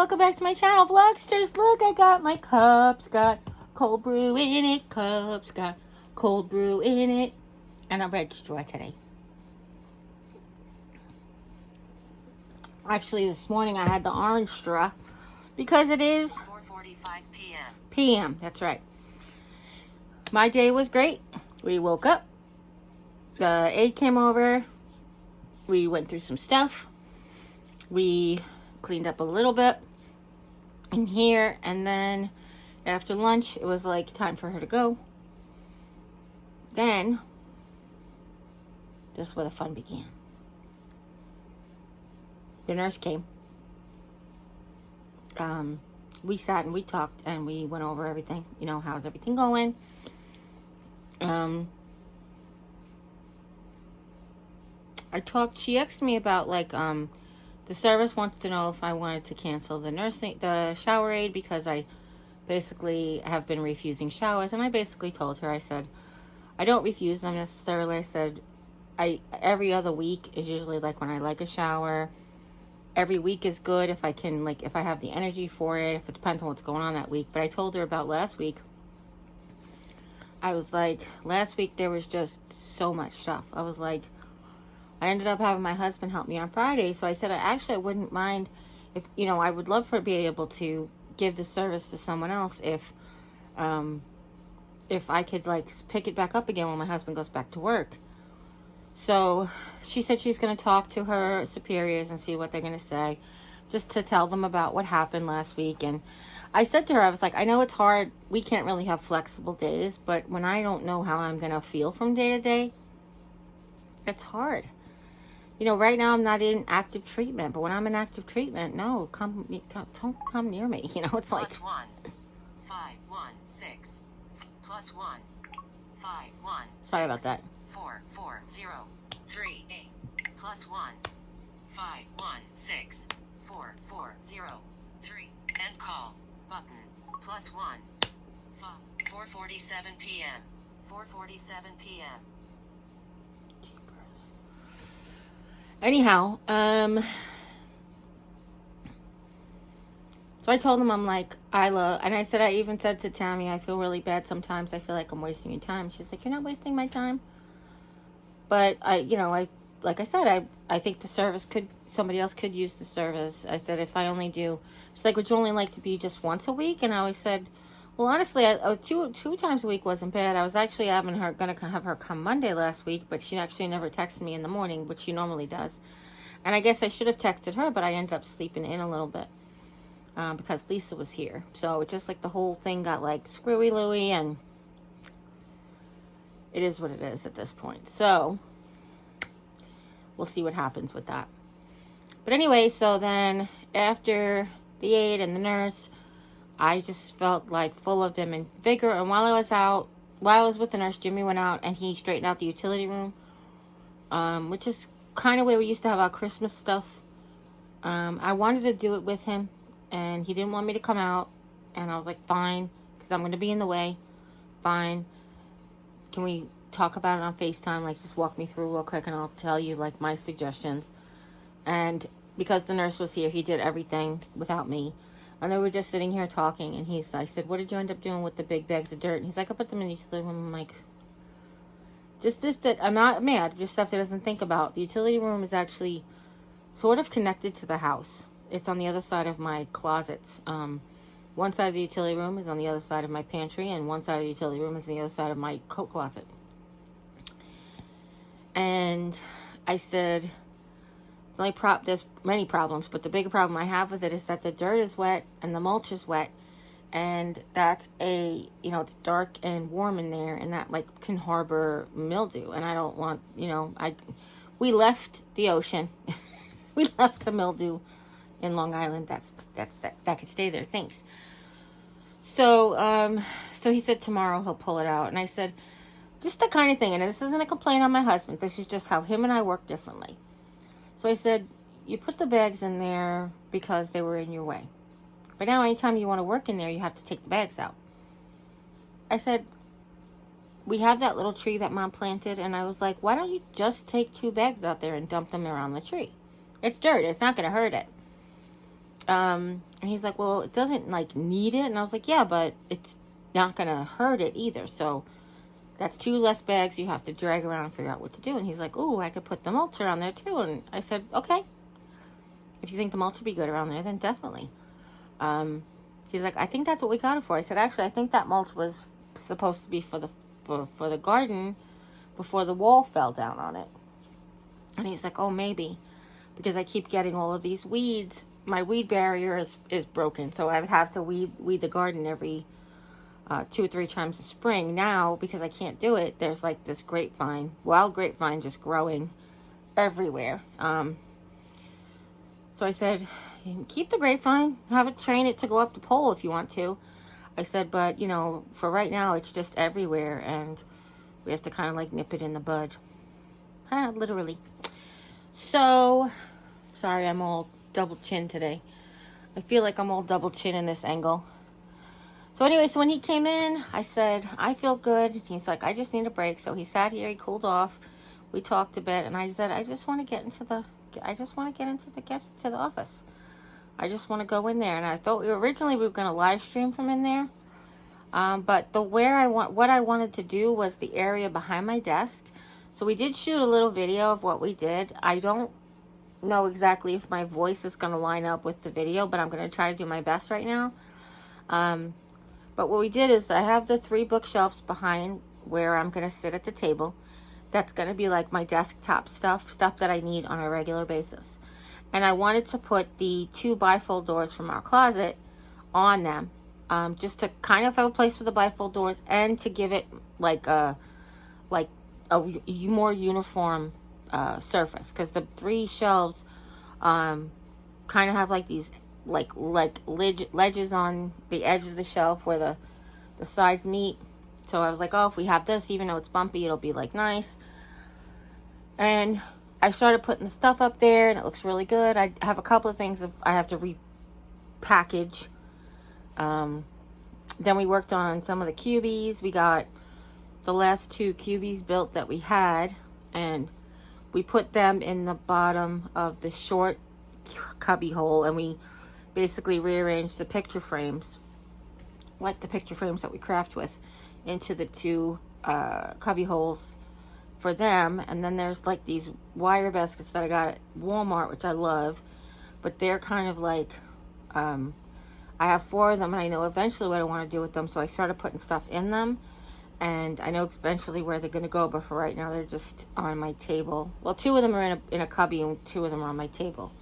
welcome back to my channel, Vlogsters. Look, I got my cups, got cold brew in it, cups, got cold brew in it, and a red straw today. Actually, this morning I had the orange straw because it is 4:45 p.m. p.m. That's right. My day was great. We woke up, the aide came over, we went through some stuff, we cleaned up a little bit in here, and then after lunch it was like time for her to go. Then this is where the fun began. The nurse came. We sat and we talked and we went over everything. You know, how's everything going? She asked me about like the service wants to know if I wanted to cancel the shower aid because I basically have been refusing showers. And I basically told her, I said, I don't refuse them necessarily. I said, every other week is usually like when I like a shower. Every week is good if I can, like, if I have the energy for it, if it depends on what's going on that week. But I told her about last week. I was like, last week there was just so much stuff. I was like, I ended up having my husband help me on Friday. So I said, I wouldn't mind if, you know, I would love for to be able to give the service to someone else if I could like pick it back up again when my husband goes back to work. So she said she's going to talk to her superiors and see what they're going to say, just to tell them about what happened last week. And I said to her, I was like, I know it's hard. We can't really have flexible days, but when I don't know how I'm going to feel from day to day, it's hard. You know, right now I'm not in active treatment, but when I'm in active treatment, no, don't come near me. You know, it's like +1 5 1 6 +1 5 1 sorry about that. 4 4 0 3 8 +1 5 1 6 4 4 0 3 end call button +1 4:47 p.m. 4:47 p.m. Anyhow, so I told him, I'm like, and I even said to Tammy, I feel really bad sometimes. I feel like I'm wasting your time. She's like, you're not wasting my time. But like I said, I think somebody else could use the service. I said, if I only do, she's like, would you only like to be just once a week? And I always said, well, honestly, two times a week wasn't bad. I was actually going to have her come Monday last week, but she actually never texted me in the morning, which she normally does. And I guess I should have texted her, but I ended up sleeping in a little bit because Lisa was here. So it just like the whole thing got like screwy-looey, and it is what it is at this point. So we'll see what happens with that. But anyway, so then after the aide and the nurse, I just felt like full of them and vigor. And while I was with the nurse, Jimmy went out and he straightened out the utility room, which is kind of where we used to have our Christmas stuff. I wanted to do it with him, and he didn't want me to come out. And I was like, fine, because I'm going to be in the way. Fine. Can we talk about it on FaceTime? Like, just walk me through real quick, and I'll tell you, like, my suggestions. And because the nurse was here, he did everything without me. And they were just sitting here talking, and I said, what did you end up doing with the big bags of dirt? And he's like, I put them in the utility room. I'm like, just this, that I'm not mad, just stuff that doesn't think about. The utility room is actually sort of connected to the house. It's on the other side of my closets. One side of the utility room is on the other side of my pantry, and one side of the utility room is on the other side of my coat closet. And I said, there's many problems, but the bigger problem I have with it is that the dirt is wet and the mulch is wet, and that's it's dark and warm in there, and that like can harbor mildew, and I don't want, we left the ocean. We left the mildew in Long Island. That could stay there. Thanks. So he said tomorrow he'll pull it out, and I said, just the kind of thing, and this isn't a complaint on my husband, this is just how him and I work differently. So I said, you put the bags in there because they were in your way. But now anytime you want to work in there, you have to take the bags out. I said, we have that little tree that Mom planted, and I was like, why don't you just take 2 bags out there and dump them around the tree? It's dirt. It's not going to hurt it. And he's like, well, it doesn't like need it. And I was like, yeah, but it's not going to hurt it either. So that's 2 less bags you have to drag around and figure out what to do. And he's like, oh, I could put the mulch around there too. And I said, okay. If you think the mulch would be good around there, then definitely. He's like, I think that's what we got it for. I said, actually, I think that mulch was supposed to be for the garden before the wall fell down on it. And he's like, oh, maybe. Because I keep getting all of these weeds. My weed barrier is broken. So I would have to weed the garden every 2 or 3 times a spring. Now, because I can't do it, there's like this grapevine, wild grapevine just growing everywhere. So I said, you can keep the grapevine, have it train it to go up the pole if you want to. I said, but you know, for right now, it's just everywhere and we have to kind of like nip it in the bud. Literally. So, sorry, I'm all double chin today. I feel like I'm all double chin in this angle. So anyway, so when he came in, I said, I feel good. He's like, I just need a break. So he sat here, he cooled off. We talked a bit, and I said, I just want to get into the office. I just want to go in there. And I thought originally we were going to live stream from in there. But what I wanted to do was the area behind my desk. So we did shoot a little video of what we did. I don't know exactly if my voice is going to line up with the video, but I'm going to try to do my best right now. But what we did is I have the 3 bookshelves behind where I'm going to sit at the table. That's going to be like my desktop stuff that I need on a regular basis. And I wanted to put the 2 bifold doors from our closet on them. Just to kind of have a place for the bifold doors and to give it like a more uniform surface. Because the 3 shelves kind of have like these like ledges on the edge of the shelf where the sides meet. So I was like, oh, if we have this, even though it's bumpy, it'll be like nice. And I started putting the stuff up there and it looks really good. I have a couple of things I have to repackage. Then we worked on some of the cubies. We got the last 2 cubies built that we had, and we put them in the bottom of the short cubby hole, and we basically rearranged the picture frames, like the picture frames that we craft with, into the 2 cubby holes for them. And then there's like these wire baskets that I got at Walmart, which I love, but they're kind of like I have 4 of them, and I know eventually what I want to do with them, so I started putting stuff in them, and I know eventually where they're going to go, but for right now they're just on my table. Well, 2 of them are in a cubby and 2 of them are on my table.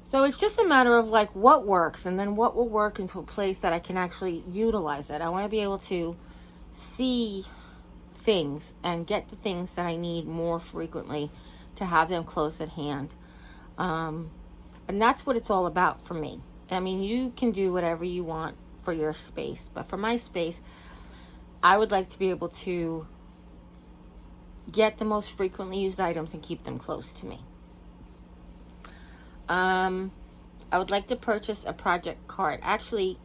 So it's just a matter of like what works, and then what will work into a place that I can actually utilize it. I want to be able to see things and get the things that I need more frequently to have them close at hand. And that's what it's all about for me. I mean, you can do whatever you want for your space, but for my space, I would like to be able to get the most frequently used items and keep them close to me. I would like to purchase a project cart. Actually,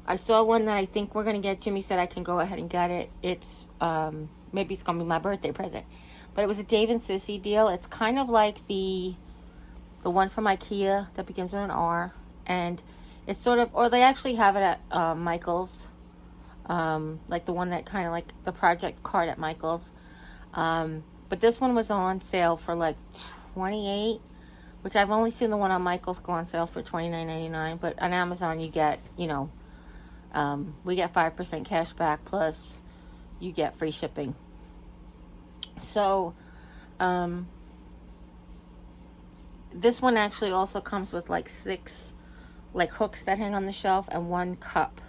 I saw one that I think we're going to get. Jimmy said I can go ahead and get it. It's, maybe it's going to be my birthday present. But it was a Dave and Sissy deal. It's kind of like the one from IKEA that begins with an R. And it's sort of, or they actually have it at Michael's. Like the one that kind of like the project cart at Michael's. But this one was on sale for like $28, which I've only seen the one on Michael's go on sale for $29.99. But on Amazon you get, we get 5% cash back, plus you get free shipping. So, this one actually also comes with like 6 like hooks that hang on the shelf and 1 cup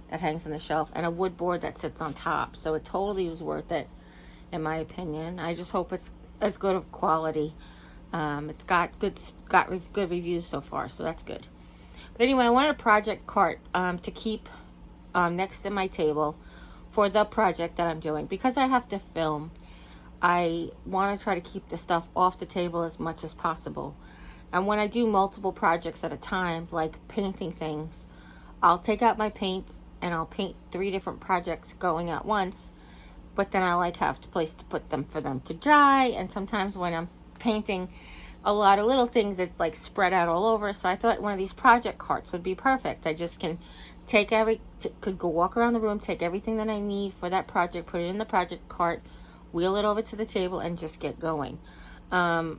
that hangs on the shelf and a wood board that sits on top. So it totally was worth it, in my opinion. I just hope it's as good of quality. It's got good reviews so far, so that's good. But anyway, I wanted a project cart to keep next to my table for the project that I'm doing. Because I have to film, I want to try to keep the stuff off the table as much as possible. And when I do multiple projects at a time, like painting things, I'll take out my paint and I'll paint 3 different projects going at once. But then I like have a place to put them for them to dry. And sometimes when I'm painting a lot of little things that's like spread out all over. So I thought one of these project carts would be perfect. I just can could go walk around the room, take everything that I need for that project, put it in the project cart, wheel it over to the table, and just get going. I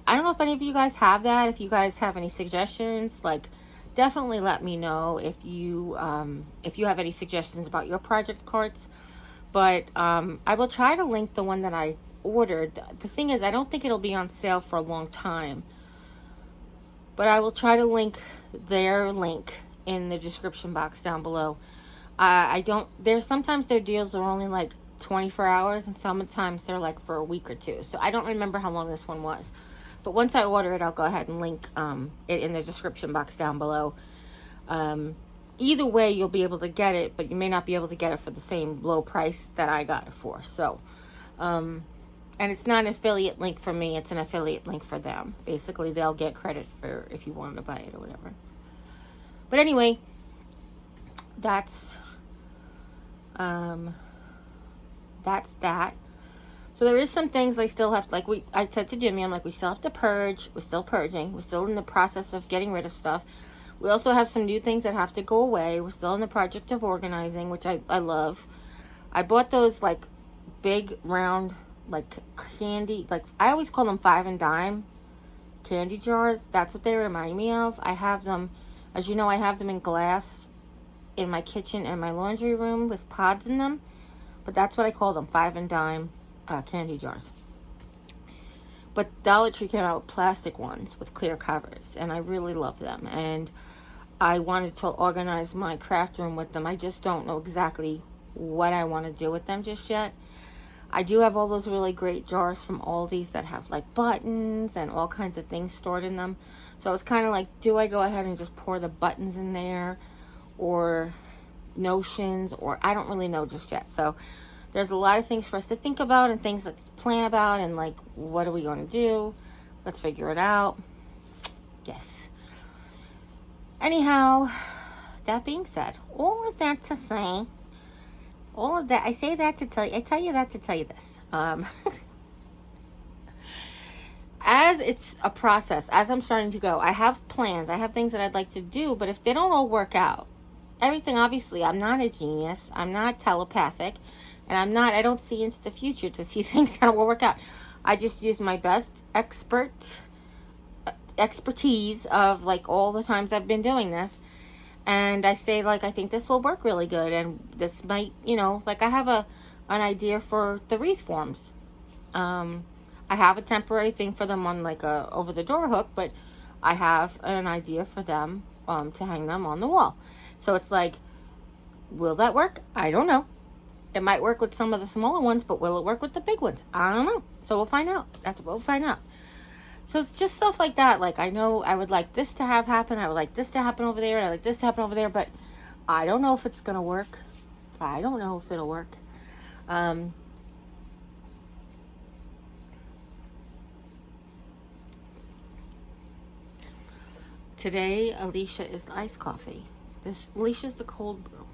don't know if any of you guys have that. If you guys have any suggestions, like, definitely let me know if you have any suggestions about your project carts. But I will try to link the one that I ordered. The thing is, I don't think it'll be on sale for a long time, but I will try to link their link in the description box down below. Sometimes their deals are only like 24 hours, and sometimes they're like for a week or two. So I don't remember how long this one was. But once I order it, I'll go ahead and link it in the description box down below. Either way, you'll be able to get it, but you may not be able to get it for the same low price that I got it for. So, and it's not an affiliate link for me. It's an affiliate link for them. Basically, they'll get credit for if you wanted to buy it or whatever. But anyway, that's that. So there is some things I still have, like I said to Jimmy, I'm like, we still have to purge. We're still purging. We're still in the process of getting rid of stuff. We also have some new things that have to go away. We're still in the project of organizing, which I love. I bought those like big round like candy, like I always call them 5 and dime candy jars. That's what they remind me of. I have them, as you know, I have them in glass in my kitchen and my laundry room with pods in them. But that's what I call them, 5 and dime candy jars. But Dollar Tree came out with plastic ones with clear covers, and I really love them. And I wanted to organize my craft room with them. I just don't know exactly what I want to do with them just yet. I do have all those really great jars from Aldi's that have like buttons and all kinds of things stored in them. So it's kind of like, do I go ahead and just pour the buttons in there, or notions, or I don't really know just yet. So there's a lot of things for us to think about and things to plan about, and like, what are we going to do? Let's figure it out. Yes. Anyhow, that being said, all of that to say, all of that, I say that to tell you, I tell you that to tell you this. As it's a process, as I'm starting to go, I have plans, I have things that I'd like to do, but if they don't all work out, everything, obviously, I'm not a genius, I'm not telepathic, and I don't see into the future to see things that will work out. I just use my best expertise of like all the times I've been doing this, and I say like, I think this will work really good, and this might, like I have an idea for the wreath forms. I have a temporary thing for them on like a over the door hook, but I have an idea for them to hang them on the wall. So it's like, will that work? I don't know. It might work with some of the smaller ones, but will it work with the big ones? I don't know. So we'll find out. That's what we'll find out. So it's just stuff like that. Like, I know I would like this to have happen. I would like this to happen over there. And I like this to happen over there. But I don't know if it's going to work. I don't know if it'll work. Today, Alicia is the iced coffee. Alicia's the cold brew.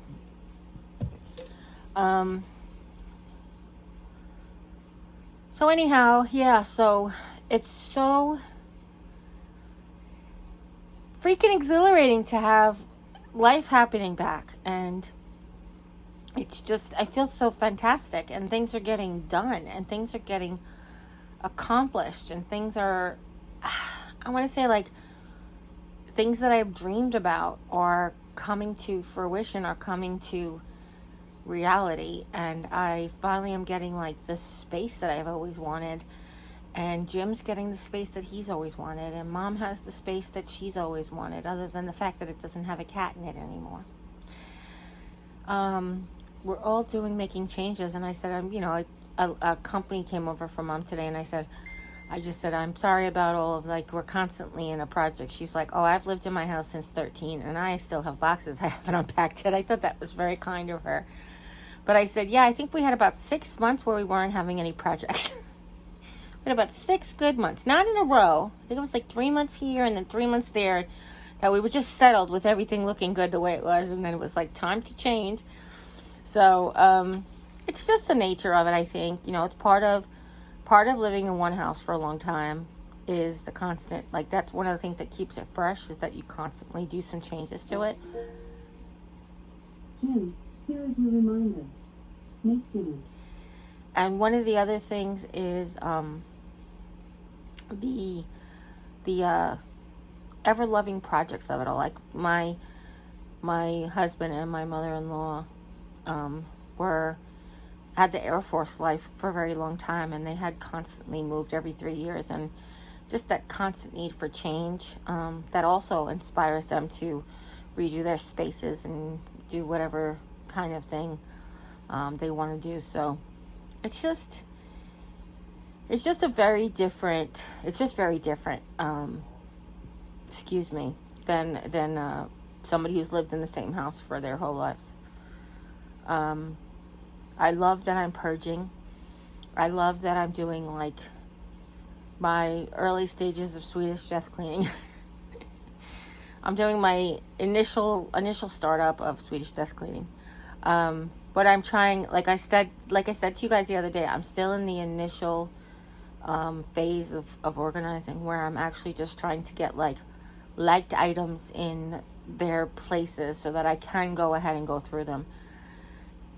So anyhow, yeah, so it's so freaking exhilarating to have life happening back, and it's just, I feel so fantastic, and things are getting done, and things are getting accomplished, and things are, I want to say, like, things that I've dreamed about are coming to fruition, are coming to reality, and I finally am getting like this space that I've always wanted, and Jim's getting the space that he's always wanted, and Mom has the space that she's always wanted, other than the fact that it doesn't have a cat in it anymore. We're all making changes, and I said, a company came over for Mom today, and I just said, I'm sorry about all of, like, we're constantly in a project. She's like, oh, I've lived in my house since 13, and I still have boxes I haven't unpacked yet. I thought that was very kind of her. But I said, yeah, I think we had about 6 months where we weren't having any projects. We had about 6 good months. Not in a row. I think it was like 3 months here and then 3 months there, that we were just settled with everything looking good the way it was. And then it was like time to change. So it's just the nature of it, I think. It's part of living in one house for a long time. is the constant, like that's one of the things that keeps it fresh, is that you constantly do some changes to it. Jim, here is your reminder. Make dinner. And one of the other things is the ever-loving projects of it all. Like my husband and my mother-in-law had the Air Force life for a very long time, and they had constantly moved every 3 years, and just that constant need for change that also inspires them to redo their spaces and do whatever kind of thing they want to do. So it's just very different excuse me, than somebody who's lived in the same house for their whole lives. I love that I'm purging. I love that I'm doing like my early stages of Swedish death cleaning. I'm doing my initial startup of Swedish death cleaning. But I'm trying, like I said to you guys the other day, I'm still in the initial phase of organizing, where I'm actually just trying to get like liked items in their places so that I can go ahead and go through them.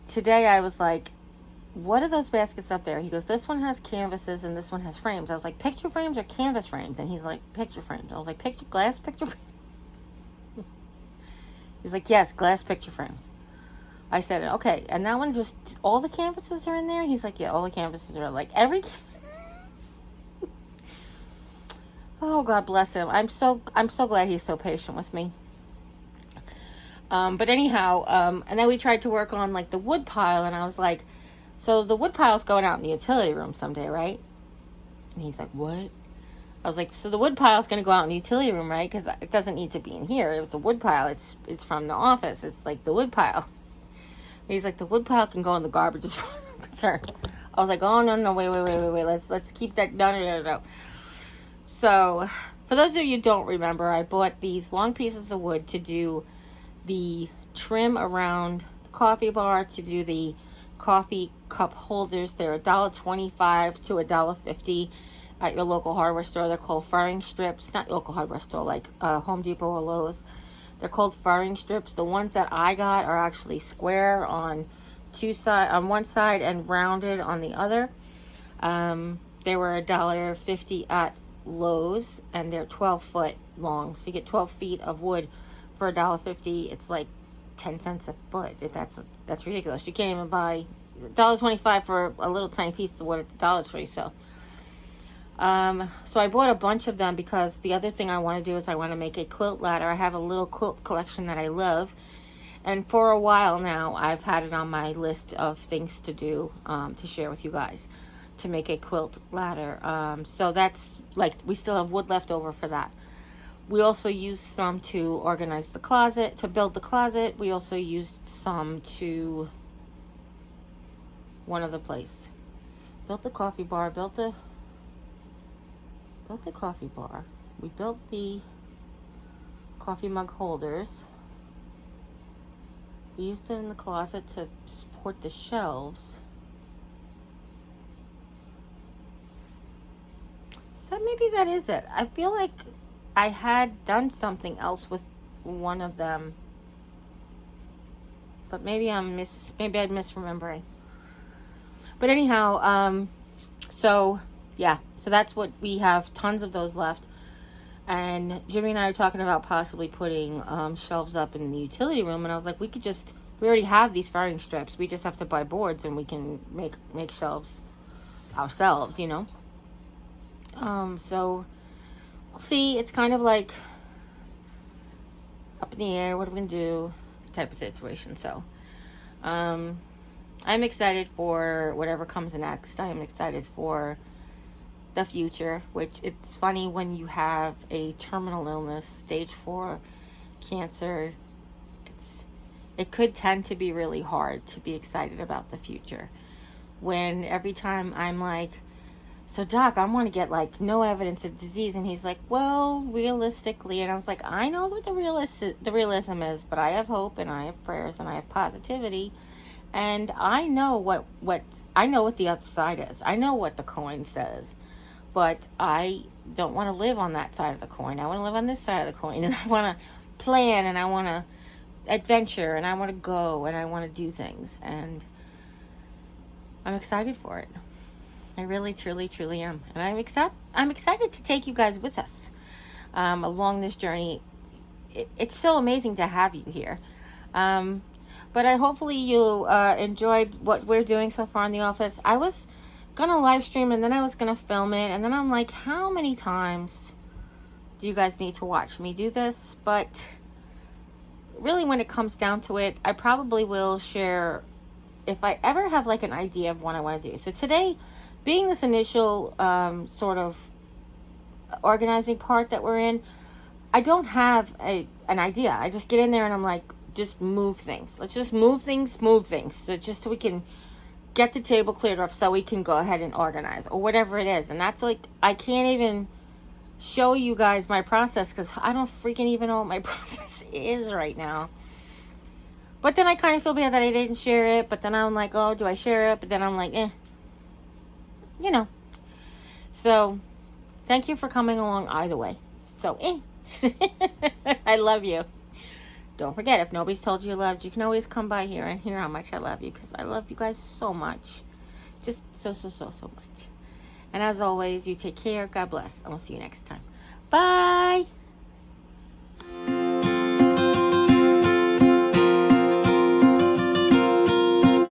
Today I was like, what are those baskets up there? He goes, this one has canvases and this one has frames. I was like, picture frames or canvas frames? And he's like, picture frames. I was like, glass picture frames? He's like, yes, glass picture frames. I said, okay, and that one just, all the canvases are in there? He's like, yeah, all the canvases are, like, every... Oh, God bless him. I'm so glad he's so patient with me. But anyhow, and then we tried to work on, like, the wood pile, and I was like, so the wood pile's going out in the utility room someday, right? And he's like, what? I was like, so the wood pile's going to go out in the utility room, right? Because it doesn't need to be in here. It's a wood pile. It's from the office. It's like the wood pile. And he's like, the wood pile can go in the garbage as far as I'm concerned. I was like, oh, no, wait. Let's keep that, no. So, for those of you who don't remember, I bought these long pieces of wood to do the trim around the coffee bar, to do the coffee cup holders. They're $1.25 to $1.50 at your local hardware store. They're called furring strips. Not local hardware store, like Home Depot or Lowe's. They're called furring strips. The ones that I got are actually square on one side and rounded on the other. They were $1.50 at Lowe's, and they're 12 foot long. So you get 12 feet of wood for $1.50. It's like 10 cents a foot. That's ridiculous. You can't even buy $1.25 for a little tiny piece of wood at the Dollar Tree. So I bought a bunch of them because the other thing I want to do is I want to make a quilt ladder. I have a little quilt collection that I love, and for a while now I've had it on my list of things to do, to share with you guys, to make a quilt ladder. So that's like, we still have wood left over for that. We also used some to organize the closet, to build the closet. We also used some to one other place. Built the coffee bar, built the coffee bar. We built the coffee mug holders. We used it in the closet to support the shelves. Maybe that is it. I feel like I had done something else with one of them, but maybe I'm misremembering. But anyhow, so that's what we have. Tons of those left. And Jimmy and I are talking about possibly putting shelves up in the utility room, and I was like, we already have these furring strips. We just have to buy boards, and we can make shelves ourselves, you know. So we'll see. It's kind of like up in the air. What are we gonna do? Type of situation. So, I'm excited for whatever comes next. I am excited for the future, which it's funny when you have a terminal illness, stage 4 cancer, it could tend to be really hard to be excited about the future. When every time I'm like, so doc, I want to get like no evidence of disease, and he's like, well, realistically, and I was like, I know what the realism is, but I have hope, and I have prayers, and I have positivity, and I know what I know what the other side is. I know what the coin says. but I don't want to live on that side of the coin. I want to live on this side of the coin, and I want to plan, and I want to adventure, and I want to go, and I want to do things, and I'm excited for it. I really, truly, truly am. And I'm excited to take you guys with us along this journey. It's so amazing to have you here. But hopefully you enjoyed what we're doing so far in the office. I was going to live stream, and then I was going to film it. And then I'm like, how many times do you guys need to watch me do this? But really, when it comes down to it, I probably will share if I ever have like an idea of what I want to do. So today, being this initial sort of organizing part that we're in, I don't have an idea. I just get in there and I'm like, just move things. Let's just move things. So just so we can get the table cleared off so we can go ahead and organize or whatever it is. And that's like, I can't even show you guys my process because I don't freaking even know what my process is right now. But then I kind of feel bad that I didn't share it. But then I'm like, oh, do I share it? But then I'm like, you know. So thank you for coming along either way. So, I love you. Don't forget, if nobody's told you loved, you can always come by here and hear how much I love you, because I love you guys so much. Just so much. And as always, you take care. God bless. And we'll see you next time. Bye.